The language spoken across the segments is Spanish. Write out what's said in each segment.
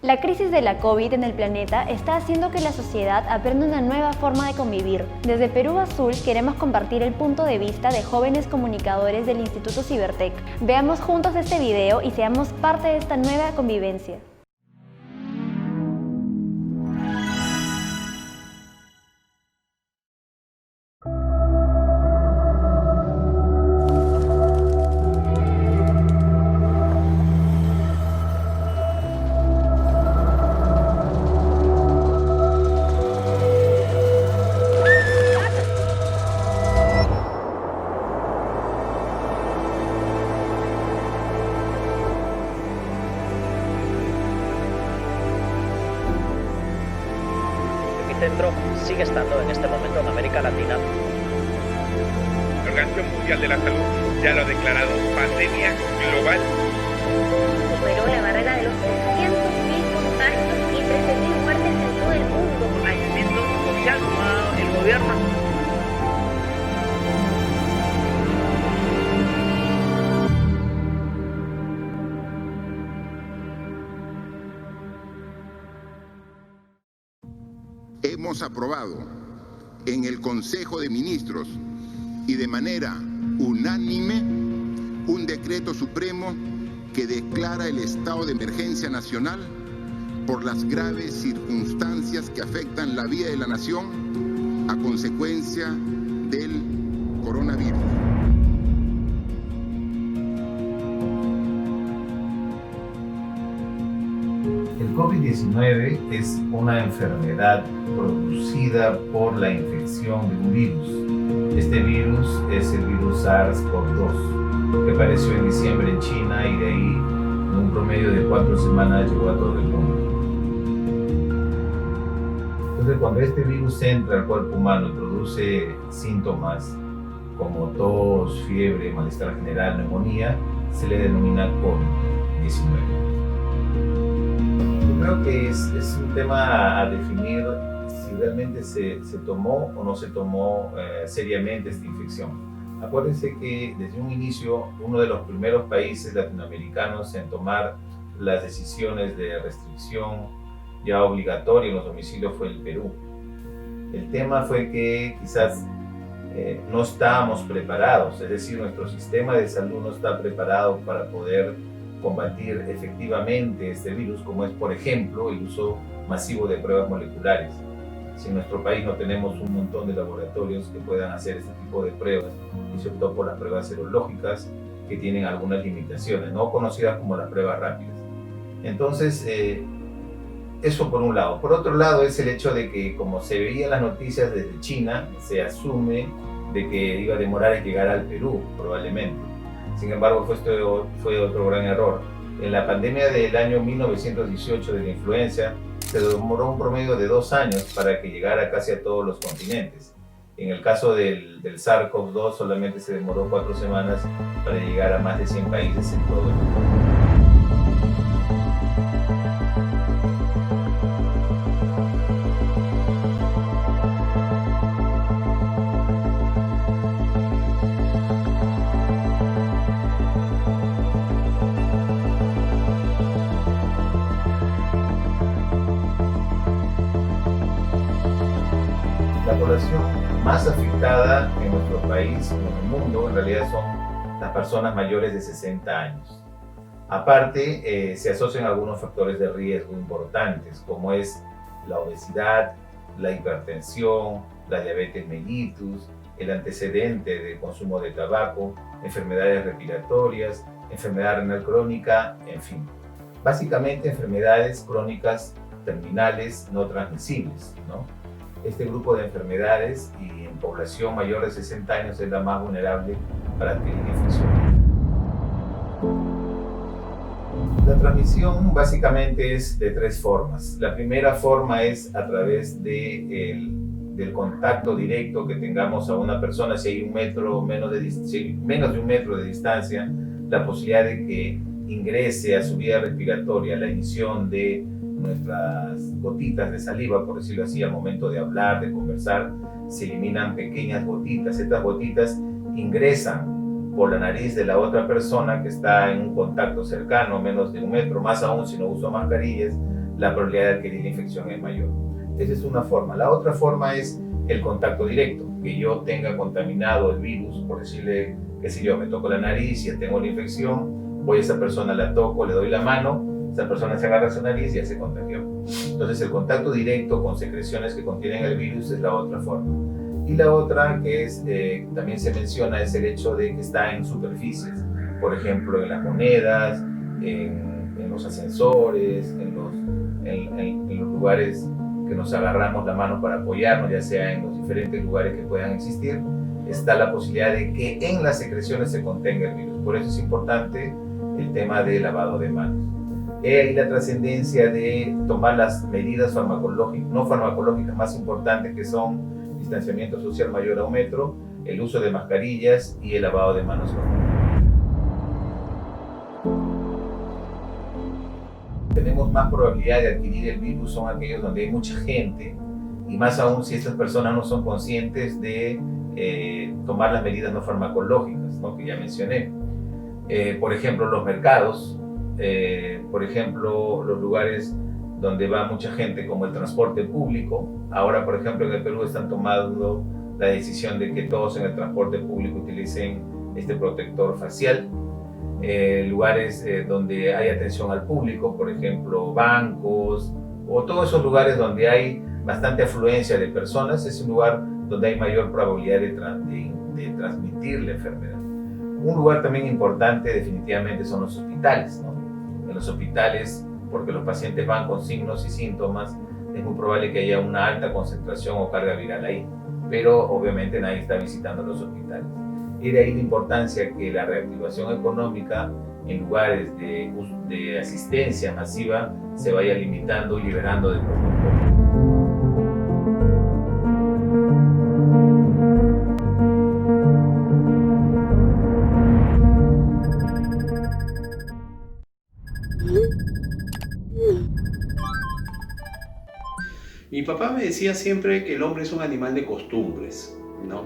La crisis de la COVID en el planeta está haciendo que la sociedad aprenda una nueva forma de convivir. Desde Perú Azul queremos compartir el punto de vista de jóvenes comunicadores del Instituto Cibertec. Veamos juntos este video y seamos parte de esta nueva convivencia. Centro sigue estando en este momento en América Latina. La Organización Mundial de la Salud ya lo ha declarado pandemia global. Superó la barrera de los 300.000 contagios y 13.000 muertes en todo el mundo. Aislamiento social tomado el gobierno. Hemos aprobado en el Consejo de Ministros y de manera unánime un decreto supremo que declara el estado de emergencia nacional por las graves circunstancias que afectan la vida de la nación a consecuencia del coronavirus. El COVID-19 es una enfermedad producida por la infección de un virus. Este virus es el virus SARS-CoV-2, que apareció en diciembre en China y de ahí, en un promedio de 4 semanas, llegó a todo el mundo. Entonces, cuando este virus entra al cuerpo humano y produce síntomas como tos, fiebre, malestar general, neumonía, se le denomina COVID-19. Creo que es un tema a definir si realmente se tomó o no se tomó seriamente esta infección. Acuérdense que desde un inicio, uno de los primeros países latinoamericanos en tomar las decisiones de restricción ya obligatoria en los domicilios fue el Perú. El tema fue que quizás no estábamos preparados, es decir, nuestro sistema de salud no está preparado para poder combatir efectivamente este virus, como es, por ejemplo, el uso masivo de pruebas moleculares. Si en nuestro país no tenemos un montón de laboratorios que puedan hacer este tipo de pruebas, y se optó por las pruebas serológicas, que tienen algunas limitaciones, no conocidas como las pruebas rápidas. Entonces, eso por un lado. Por otro lado, es el hecho de que, como se veía en las noticias desde China, se asume de que iba a demorar en llegar al Perú, probablemente. Sin embargo, fue otro gran error. En la pandemia del año 1918 de la influenza, se demoró un promedio de 2 años para que llegara casi a todos los continentes. En el caso del SARS-CoV-2 solamente se demoró 4 semanas para llegar a más de 100 países en todo el mundo. La población más afectada en nuestro país, en el mundo, en realidad son las personas mayores de 60 años. Aparte, se asocian algunos factores de riesgo importantes, como es la obesidad, la hipertensión, la diabetes mellitus, el antecedente de consumo de tabaco, enfermedades respiratorias, enfermedad renal crónica, en fin. Básicamente enfermedades crónicas terminales no transmisibles, ¿no? Este grupo de enfermedades y en población mayor de 60 años es la más vulnerable para adquirir infección. La transmisión básicamente es de 3 formas. La primera forma es a través del contacto directo que tengamos a una persona. Si hay menos de un metro de distancia, la posibilidad de que ingrese a su vía respiratoria la emisión de nuestras gotitas de saliva, por decirlo así, al momento de hablar, de conversar, se eliminan pequeñas gotitas. Estas gotitas ingresan por la nariz de la otra persona que está en un contacto cercano, menos de un metro, más aún si no uso mascarillas. la probabilidad de adquirir la infección es mayor. Esa es una forma. La otra forma es el contacto directo, que yo tenga contaminado el virus, por decirle, qué sé yo, me toco la nariz, ya tengo la infección, voy a esa persona, la toco, le doy la mano, esa persona se agarra su nariz y ya se contagió. Entonces el contacto directo con secreciones que contienen el virus es la otra forma. Y la otra que es, también se menciona, es el hecho de que está en superficies, por ejemplo en las monedas, en los ascensores, en los lugares que nos agarramos la mano para apoyarnos, ya sea en los diferentes lugares que puedan existir, está la posibilidad de que en las secreciones se contenga el virus. Por eso es importante el tema del lavado de manos. Y la trascendencia de tomar las medidas farmacológicas, no farmacológicas más importantes, que son distanciamiento social mayor a 1 metro, el uso de mascarillas y el lavado de manos. Tenemos más probabilidad de adquirir el virus son aquellos donde hay mucha gente, y más aún si estas personas no son conscientes de tomar las medidas no farmacológicas, ¿no?, que ya mencioné. Por ejemplo, los mercados, por ejemplo, los lugares donde va mucha gente, como el transporte público. Ahora, por ejemplo, en el Perú están tomando la decisión de que todos en el transporte público utilicen este protector facial. Lugares donde hay atención al público, por ejemplo, bancos, o todos esos lugares donde hay bastante afluencia de personas, es un lugar donde hay mayor probabilidad de transmitir la enfermedad. Un lugar también importante definitivamente son los hospitales, ¿no? En los hospitales, porque los pacientes van con signos y síntomas, es muy probable que haya una alta concentración o carga viral ahí, pero obviamente nadie está visitando los hospitales. Y de ahí la importancia que la reactivación económica en lugares de asistencia masiva se vaya limitando y liberando de poco a poco. Mi papá me decía siempre que el hombre es un animal de costumbres, ¿no?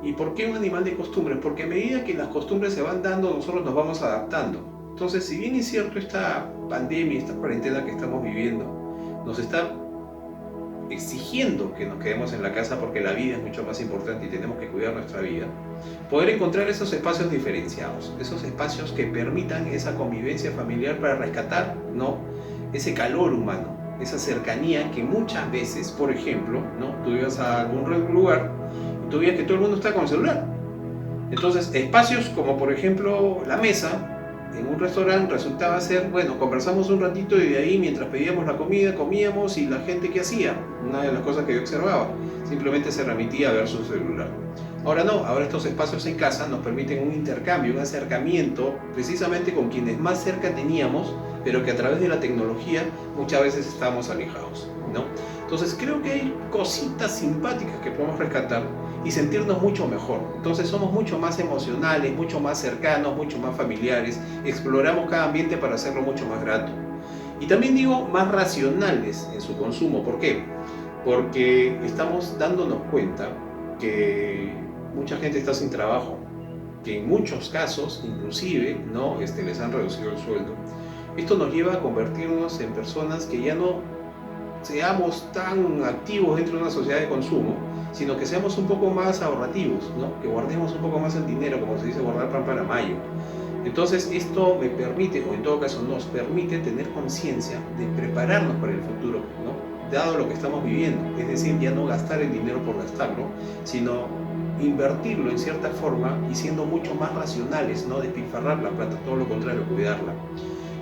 ¿Y por qué un animal de costumbres? Porque a medida que las costumbres se van dando, nosotros nos vamos adaptando. Entonces, si bien es cierto, esta pandemia, esta cuarentena que estamos viviendo, nos está exigiendo que nos quedemos en la casa porque la vida es mucho más importante y tenemos que cuidar nuestra vida, poder encontrar esos espacios diferenciados, esos espacios que permitan esa convivencia familiar para rescatar, ¿no?, ese calor humano, esa cercanía que muchas veces, por ejemplo, ¿no?, tú ibas a algún lugar y tú veías que todo el mundo está con el celular. Entonces, espacios como por ejemplo la mesa en un restaurante resultaba ser, bueno, conversamos un ratito y de ahí mientras pedíamos la comida, comíamos, y la gente ¿qué hacía? Una de las cosas que yo observaba, simplemente se remitía a ver su celular. Ahora no, ahora estos espacios en casa nos permiten un intercambio, un acercamiento precisamente con quienes más cerca teníamos, pero que a través de la tecnología muchas veces estábamos alejados, ¿no? Entonces creo que hay cositas simpáticas que podemos rescatar y sentirnos mucho mejor. Entonces somos mucho más emocionales, mucho más cercanos, mucho más familiares, exploramos cada ambiente para hacerlo mucho más grato. Y también digo más racionales en su consumo. ¿Por qué? Porque estamos dándonos cuenta que mucha gente está sin trabajo, que en muchos casos inclusive, ¿no?, les han reducido el sueldo. Esto nos lleva a convertirnos en personas que ya no seamos tan activos dentro de una sociedad de consumo, sino que seamos un poco más ahorrativos, ¿no?, que guardemos un poco más el dinero, como se dice, guardar pan para mayo. Entonces esto me permite, o en todo caso nos permite, tener conciencia de prepararnos para el futuro, ¿no?, dado lo que estamos viviendo. Es decir, ya no gastar el dinero por gastarlo, sino invertirlo en cierta forma y siendo mucho más racionales, no despilfarrar la plata, todo lo contrario, cuidarla.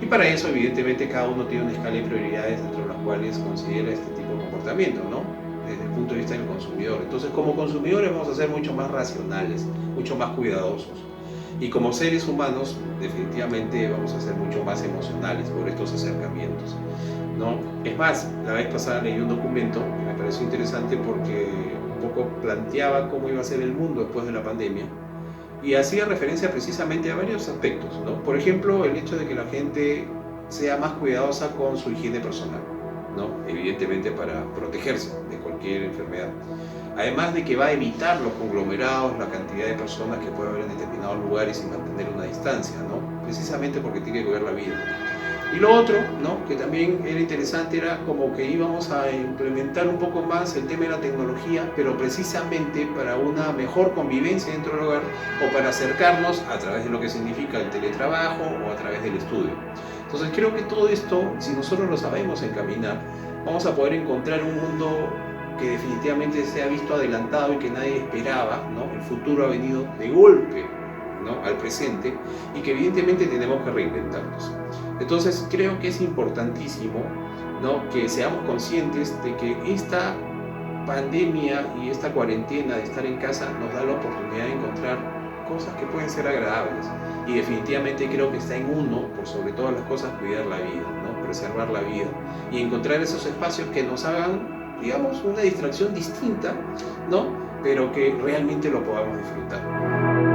Y para eso, evidentemente, cada uno tiene una escala de prioridades dentro de las cuales considera este tipo de comportamiento, ¿no?, desde el punto de vista del consumidor. Entonces, como consumidores vamos a ser mucho más racionales, mucho más cuidadosos. Y como seres humanos, definitivamente vamos a ser mucho más emocionales por estos acercamientos, ¿no? Es más, la vez pasada leí un documento que me pareció interesante porque un poco planteaba cómo iba a ser el mundo después de la pandemia y hacía referencia precisamente a varios aspectos, ¿no? Por ejemplo, el hecho de que la gente sea más cuidadosa con su higiene personal, ¿no?, evidentemente para protegerse de cualquier enfermedad. Además de que va a evitar los conglomerados, la cantidad de personas que puede haber en determinados lugares y mantener una distancia, ¿no?, precisamente porque tiene que cuidar la vida. Y lo otro, ¿no?, que también era interesante, era como que íbamos a implementar un poco más el tema de la tecnología, pero precisamente para una mejor convivencia dentro del hogar o para acercarnos a través de lo que significa el teletrabajo o a través del estudio. Entonces creo que todo esto, si nosotros lo sabemos encaminar, vamos a poder encontrar un mundo que definitivamente se ha visto adelantado y que nadie esperaba, ¿no? El futuro ha venido de golpe, ¿no?, al presente, y que evidentemente tenemos que reinventarnos. Entonces creo que es importantísimo, ¿no?, que seamos conscientes de que esta pandemia y esta cuarentena de estar en casa nos da la oportunidad de encontrar cosas que pueden ser agradables, y definitivamente creo que está en uno, por sobre todas las cosas, cuidar la vida, ¿no?, preservar la vida y encontrar esos espacios que nos hagan, digamos, una distracción distinta, ¿no?, pero que realmente lo podamos disfrutar.